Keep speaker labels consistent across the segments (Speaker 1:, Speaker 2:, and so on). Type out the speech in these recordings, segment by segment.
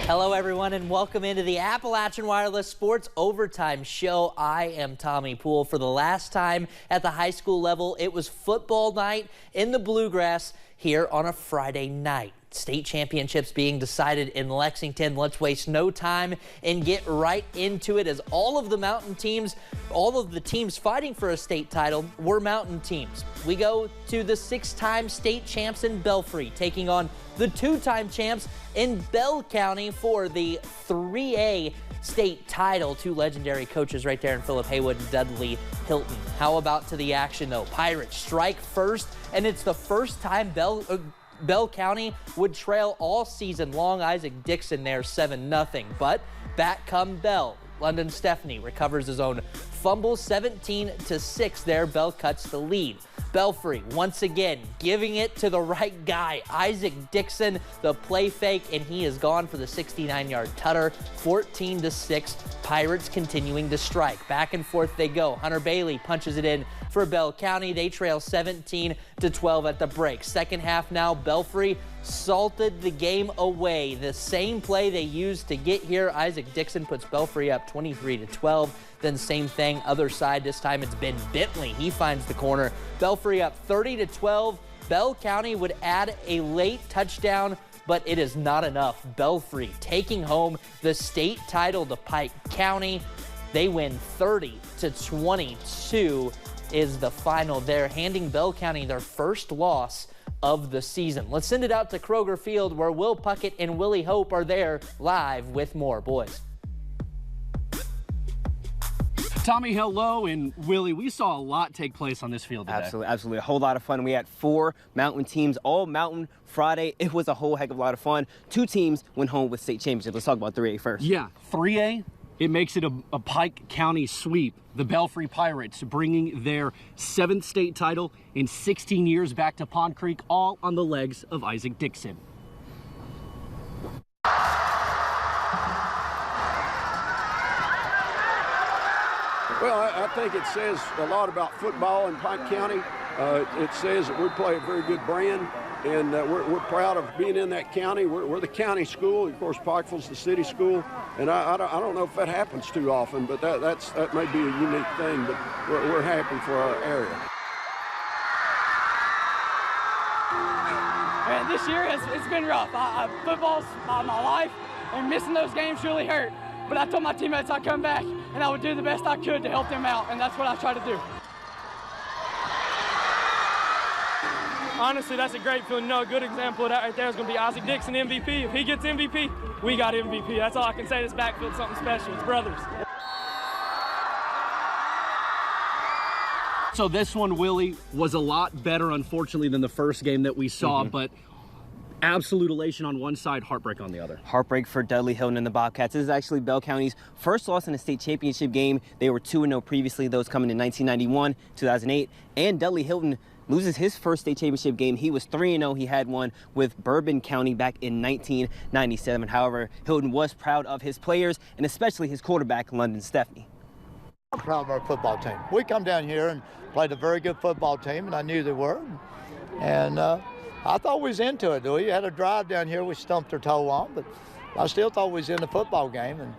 Speaker 1: Hello, everyone, and welcome into the Appalachian Wireless Sports Overtime Show. I am Tommy Poole. For the last time at the high school level, it was football night in the Bluegrass here on a Friday night. State championships being decided in Lexington. Let's waste no time and get right into it, as all of the teams fighting for a state title were mountain teams. We go to the 6-time state champs in Belfry, taking on the 2-time champs in Bell County for the 3A state title. Two legendary coaches right there in Philip Haywood and Dudley Hilton. How about to the action, though? Pirates strike first, and it's the first time Bell County would trail all season long. Isaac Dixon there 7-0, but back come Bell. London Stepney recovers his own fumble, 17-6 there. Bell cuts the lead. Belfry once again giving it to the right guy, Isaac Dixon, the play fake, and he is gone for the 69-yard tutter, 14-6. Pirates continuing to strike. Back and forth they go. Hunter Bailey punches it in for Bell County. They trail 17-12 at the break. Second half now, Belfry salted the game away. The same play they used to get here. Isaac Dixon puts Belfry up 23-12. Then same thing, other side. This time it's Ben Bentley. He finds the corner. Belfry up 30-12. Bell County would add a late touchdown, but it is not enough. Belfry taking home the state title to Pike County. They win 30-22 is the final there, handing Bell County their first loss of the season. Let's send it out to Kroger Field, where Will Puckett and Willie Hope are there live with more. Boys.
Speaker 2: Tommy, hello, and Willie, we saw a lot take place on this field today.
Speaker 3: Absolutely. A whole lot of fun. We had 4 mountain teams, all mountain Friday. It was a whole heck of a lot of fun. 2 teams went home with state championships. Let's talk about 3A first.
Speaker 2: Yeah, 3A, it makes it a Pike County sweep. The Belfry Pirates bringing their 7th state title in 16 years back to Pond Creek, all on the legs of Isaac Dixon.
Speaker 4: Well, I think it says a lot about football in Pike County. It says that we play a very good brand, and we're proud of being in that county. We're the county school. Of course, Pikeville's the city school, and I don't know if that happens too often, but that may be a unique thing, but we're happy for our area.
Speaker 5: And this year, it's been rough. Football's my life, and missing those games really hurt. But I told my teammates I'd come back and I would do the best I could to help them out, and that's what I try to do. Honestly, that's a great feeling. A good example of that right there is going to be Isaac Dixon, MVP. If he gets MVP, we got MVP. That's all I can say. This backfield's something special. It's brothers.
Speaker 2: So this one, Willie, was a lot better, unfortunately, than the first game that we saw, but absolute elation on one side, heartbreak on the other.
Speaker 3: Heartbreak for Dudley Hilton and the Bobcats. This is actually Bell County's first loss in a state championship game. They were 2-0 previously, those coming in 1991, 2008. And Dudley Hilton loses his first state championship game. He was 3-0. He had one with Bourbon County back in 1997. However, Hilton was proud of his players and especially his quarterback, London Stepney.
Speaker 6: I'm proud of our football team. We come down here and played a very good football team, and I knew they were. And I thought we was into it. We had a drive down here we stumped our toe on, but I still thought we was in the football game, and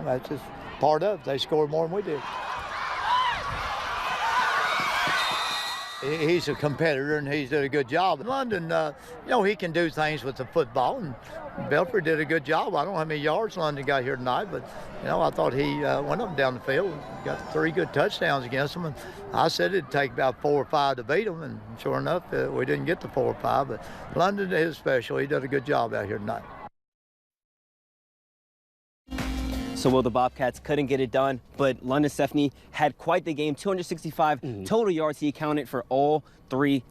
Speaker 6: that's just part of it. They scored more than we did. He's a competitor, and he's did a good job. In London, he can do things with the football, and Belfry did a good job. I don't know how many yards London got here tonight, but, I thought he went up and down the field and got 3 good touchdowns against them. And I said it'd take about 4 or 5 to beat them, and sure enough, we didn't get the 4 or 5. But London is special. He did a good job out here tonight.
Speaker 3: So, the Bobcats couldn't get it done, but London Stepney had quite the game. 265 total yards. He accounted for all 2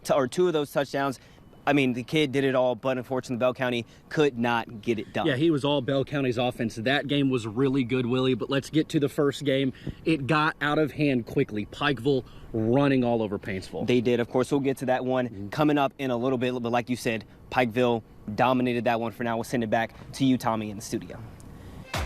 Speaker 3: of those touchdowns. I mean, the kid did it all, but unfortunately, Bell County could not get it done.
Speaker 2: Yeah, he was all Bell County's offense. That game was really good, Willie, but let's get to the first game. It got out of hand quickly. Pikeville running all over Paintsville.
Speaker 3: They did. Of course, we'll get to that one coming up in a little bit, but like you said, Pikeville dominated that one for now. We'll send it back to you, Tommy, in the studio.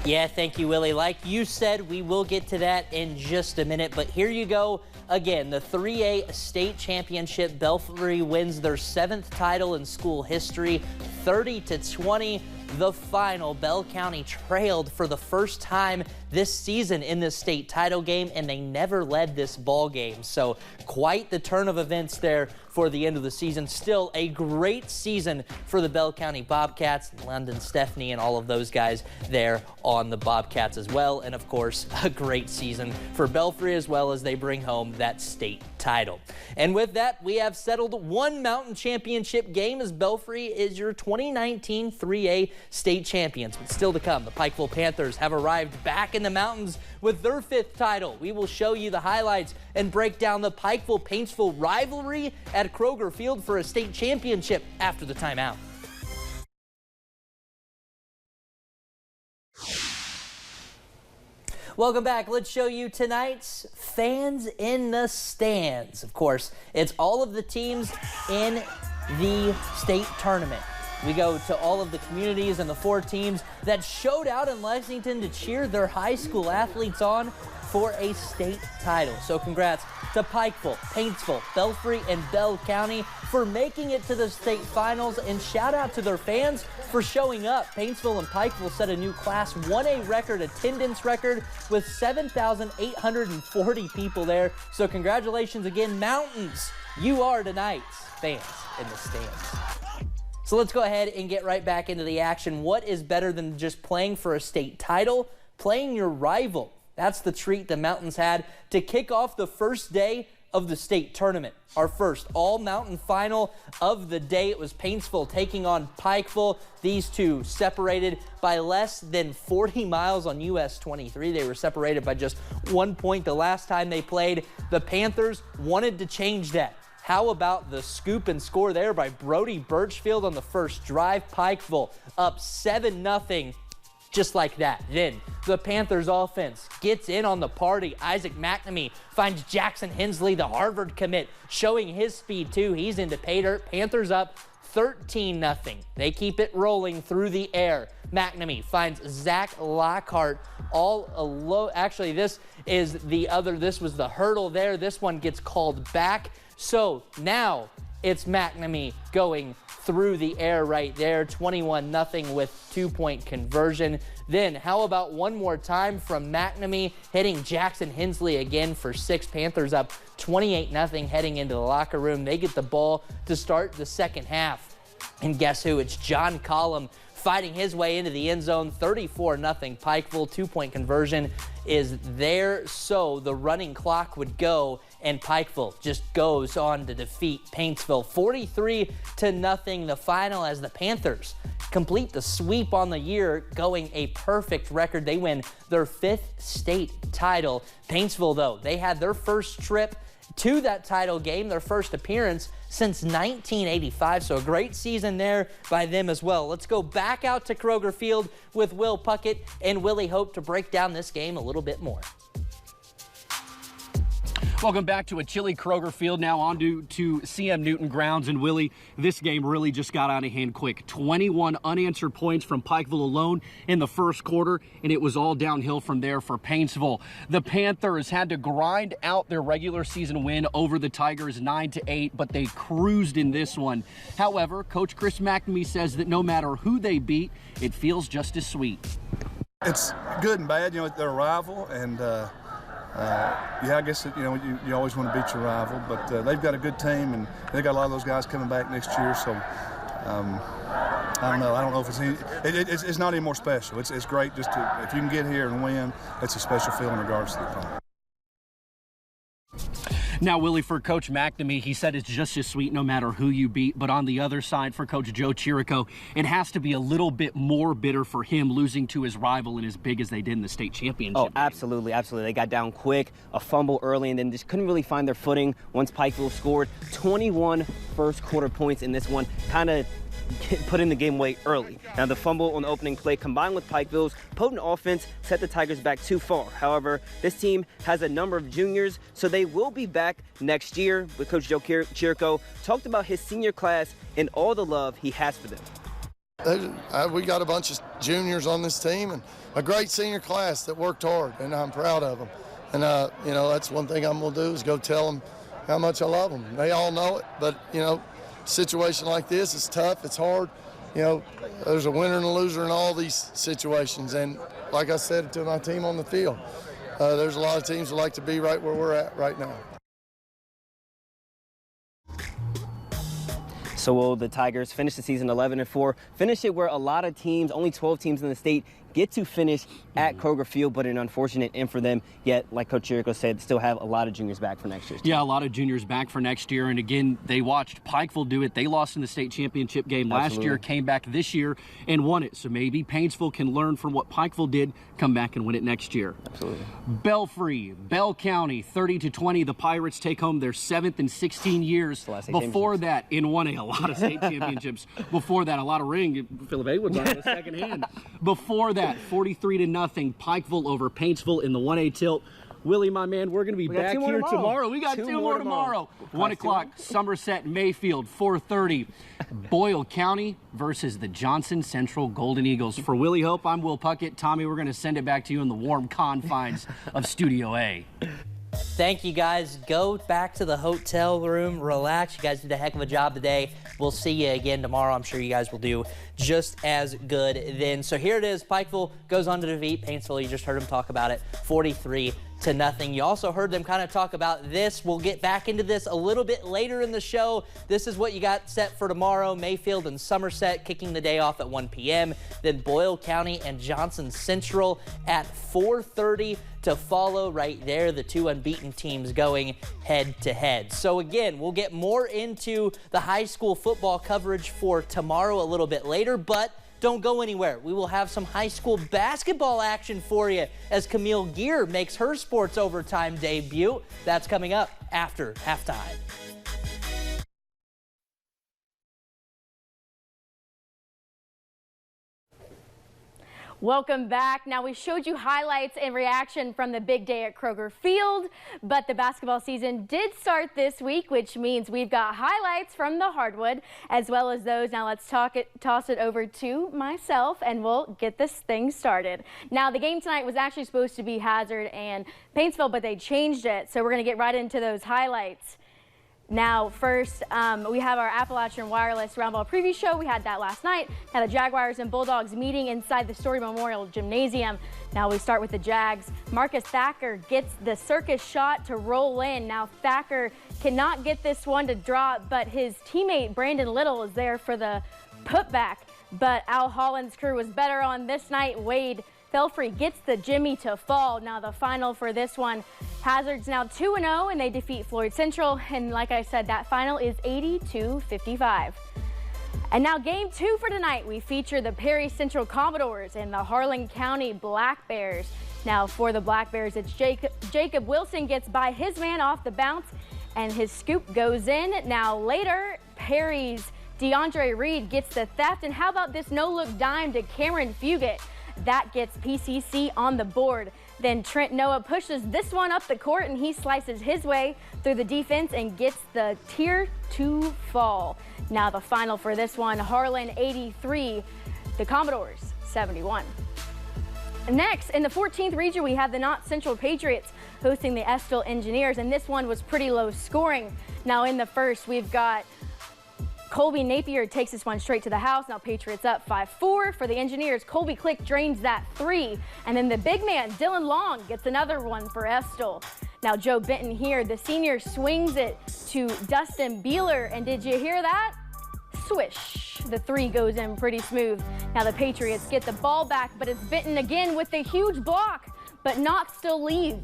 Speaker 1: Yeah, thank you, Willie. Like you said, we will get to that in just a minute, but here you go. Again, the 3A state championship. Belfry wins their 7th title in school history, 30-20. The final, Bell County trailed for the first time this season in the state title game, and they never led this ball game. So quite the turn of events there for the end of the season. Still a great season for the Bell County Bobcats, London Stephanie and all of those guys there on the Bobcats as well. And of course, a great season for Belfry as well as they bring home that state title. And with that, we have settled one Mountain Championship game as Belfry is your 2019 3A state champions. But still to come, the Pikeville Panthers have arrived back in the mountains with their 5th title. We will show you the highlights and break down the Pikeville-Paintsville rivalry at Kroger Field for a state championship after the timeout. Welcome back. Let's show you tonight's Fans in the Stands. Of course, it's all of the teams in the state tournament. We go to all of the communities and the 4 teams that showed out in Lexington to cheer their high school athletes on for a state title. So congrats to Pikeville, Paintsville, Belfry, and Bell County for making it to the state finals, and shout out to their fans for showing up. Paintsville and Pikeville set a new Class 1A record attendance record with 7,840 people there. So congratulations again, Mountains. You are tonight's fans in the stands. So let's go ahead and get right back into the action. What is better than just playing for a state title? Playing your rival. That's the treat the Mountains had to kick off the first day of the state tournament. Our first all-mountain final of the day. It was Paintsville taking on Pikeville. These two separated by less than 40 miles on US 23. They were separated by just 1 point the last time they played. The Panthers wanted to change that. How about the scoop and score there by Brody Birchfield on the first drive? Pikeville up 7-0. Just like that. Then the Panthers offense gets in on the party. Isaac McNamee finds Jackson Hensley, the Harvard commit, showing his speed too. He's into pay dirt. Panthers up 13-0. They keep it rolling through the air. McNamee finds Zach Lockhart all alone. Actually, this was the hurdle there. This one gets called back. So now it's McNamee going through the air right there, 21-0 with 2-point conversion. Then how about one more time from McNamee hitting Jackson Hensley again for 6. Panthers up 28-0 heading into the locker room. They get the ball to start the second half. And guess who? It's John Collum fighting his way into the end zone. 34-0 Pikeville. 2-point conversion is there. So the running clock would go, and Pikeville just goes on to defeat Paintsville 43-0. The final as the Panthers complete the sweep on the year, going a perfect record. They win their 5th state title. Paintsville, though, they had their first trip to that title game, their first appearance since 1985. So a great season there by them as well. Let's go back out to Kroger Field with Will Puckett and Willie Hope to break down this game a little bit more.
Speaker 2: Welcome back to a chilly Kroger Field. Now on to CM Newton grounds. And Willie, this game really just got out of hand quick. 21 unanswered points from Pikeville alone in the first quarter, and it was all downhill from there for Paintsville. The Panthers had to grind out their regular season win over the Tigers 9-8, but they cruised in this one. However, Coach Chris McNamee says that no matter who they beat, it feels just as sweet.
Speaker 7: It's good and bad. You know, they're a rival, and I guess you always want to beat your rival, but they've got a good team, and they've got a lot of those guys coming back next year. So I don't know. I don't know if it's not any more special. It's great just if you can get here and win. It's a special feeling regardless of the opponent.
Speaker 2: Now, Willie, for Coach McNamee, he said it's just as sweet no matter who you beat. But on the other side, for Coach Joe Chirico, it has to be a little bit more bitter for him losing to his rival and as big as they did in the state championship.
Speaker 3: Oh, absolutely, absolutely. They got down quick, a fumble early, and then just couldn't really find their footing once Pikeville scored 21 first quarter points in this one. Kind of put in the game away early. Now, the fumble on the opening play combined with Pikeville's potent offense set the Tigers back too far. However, this team has a number of juniors, so they will be back next year. With Coach Joe Chirico talked about his senior class and all the love he has for them.
Speaker 8: We got a bunch of juniors on this team and a great senior class that worked hard, and I'm proud of them. And, that's one thing I'm going to do is go tell them how much I love them. They all know it, but, situation like this is tough, it's hard, you know, there's a winner and a loser in all these situations. And like I said to my team on the field, there's a lot of teams that like to be right where we're at right now.
Speaker 3: So will the Tigers finish the season 11-4, finish it where a lot of teams, only 12 teams in the state, get to finish at Kroger Field, but an unfortunate end for them. Yet, like Coach Chirico said, still have a lot of juniors back for next year.
Speaker 2: Yeah, a lot of juniors back for next year. And again, they watched Pikeville do it. They lost in the state championship game last year, came back this year and won it. So maybe Painesville can learn from what Pikeville did, come back and win it next year.
Speaker 3: Absolutely.
Speaker 2: Belfry, Bell County, 30-20. The Pirates take home their 7th in 16 years. Before that, in 1A, a lot of state championships. Before that, a lot of ring. Philip Haywood's on the second hand. Before that, 43-0, Pikeville over Paintsville in the 1A tilt. Willie, my man, we're going to be back here tomorrow. We got two more tomorrow. 1 o'clock, Somerset, Mayfield, 4:30. Boyle County versus the Johnson Central Golden Eagles. For Willie Hope, I'm Will Puckett. Tommy, we're going to send it back to you in the warm confines of Studio A.
Speaker 1: Thank you, guys. Go back to the hotel room, relax. You guys did a heck of a job today. We'll see you again tomorrow. I'm sure you guys will do just as good then. So here it is. Pikeville goes on to defeat Paintsville. You just heard them talk about it, 43-0. You also heard them kind of talk about this. We'll get back into this a little bit later in the show. This is what you got set for tomorrow. Mayfield and Somerset kicking the day off at 1 p.m. Then Boyle County and Johnson Central at 4:30 to follow right there. The two unbeaten teams going head-to-head. So again, we'll get more into the high school football coverage for tomorrow a little bit later, but don't go anywhere. We will have some high school basketball action for you as Camille Gear makes her sports overtime debut. That's coming up after halftime.
Speaker 9: Welcome back. Now, we showed you highlights and reaction from the big day at Kroger Field, but the basketball season did start this week, which means we've got highlights from the hardwood as well as those. Now, let's toss it over to myself, and we'll get this thing started. Now, the game tonight was actually supposed to be Hazard and Paintsville, but they changed it, so we're going to get right into those highlights. Now, first, we have our Appalachian Wireless Roundball preview show. We had that last night. Now, the Jaguars and Bulldogs meeting inside the Story Memorial Gymnasium. Now, we start with the Jags. Marcus Thacker gets the circus shot to roll in. Now, Thacker cannot get this one to drop, but his teammate Brandon Little is there for the putback. But Al Holland's crew was better on this night. Wade Belfry gets the Jimmy to fall. Now, the final for this one, Hazard's now 2-0, and they defeat Floyd Central. And like I said, that final is 82-55. And now game 2 for tonight, we feature the Perry Central Commodores and the Harlan County Black Bears. Now, for the Black Bears, it's Jacob Wilson gets by his man off the bounce, and his scoop goes in. Now, later, Perry's DeAndre Reed gets the theft. And how about this no-look dime to Cameron Fugit? That gets PCC on the board. Then Trent Noah pushes this one up the court, and he slices his way through the defense and gets the Tier 2 fall. Now the final for this one, Harlan 83, the Commodores 71. Next, in the 14th region, we have the Knott Central Patriots hosting the Estill Engineers, and this one was pretty low scoring. Now in the first, we've got Colby Napier takes this one straight to the house. Now Patriots up 5-4 for the Engineers. Colby Click drains that 3. And then the big man, Dylan Long, gets another one for Estill. Now Joe Benton here, the senior swings it to Dustin Beeler. And did you hear that? Swish. The 3 goes in pretty smooth. Now the Patriots get the ball back, but it's Benton again with a huge block. But Knott still leads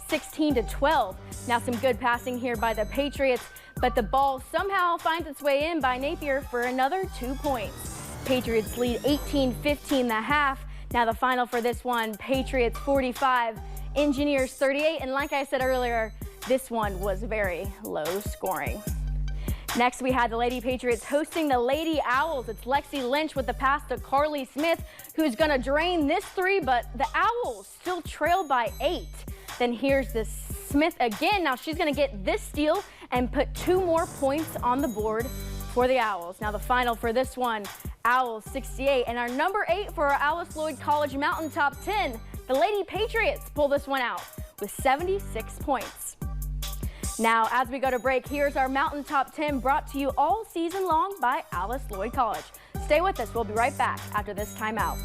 Speaker 9: 16-12. Now some good passing here by the Patriots, but the ball somehow finds its way in by Napier for another 2 points. Patriots lead 18-15 the half. Now the final for this one, Patriots 45, Engineers 38. And like I said earlier, this one was very low scoring. Next, we had the Lady Patriots hosting the Lady Owls. It's Lexi Lynch with the pass to Carly Smith, who's going to drain this 3, but the Owls still trail by 8. Then here's the Smith again. Now she's going to get this steal and put 2 more points on the board for the Owls. Now the final for this one, Owls 68. And our number 8 for our Alice Lloyd College Mountaintop 10, the Lady Patriots pull this one out with 76 points. Now, as we go to break, here's our Mountaintop 10 brought to you all season long by Alice Lloyd College. Stay with us. We'll be right back after this timeout.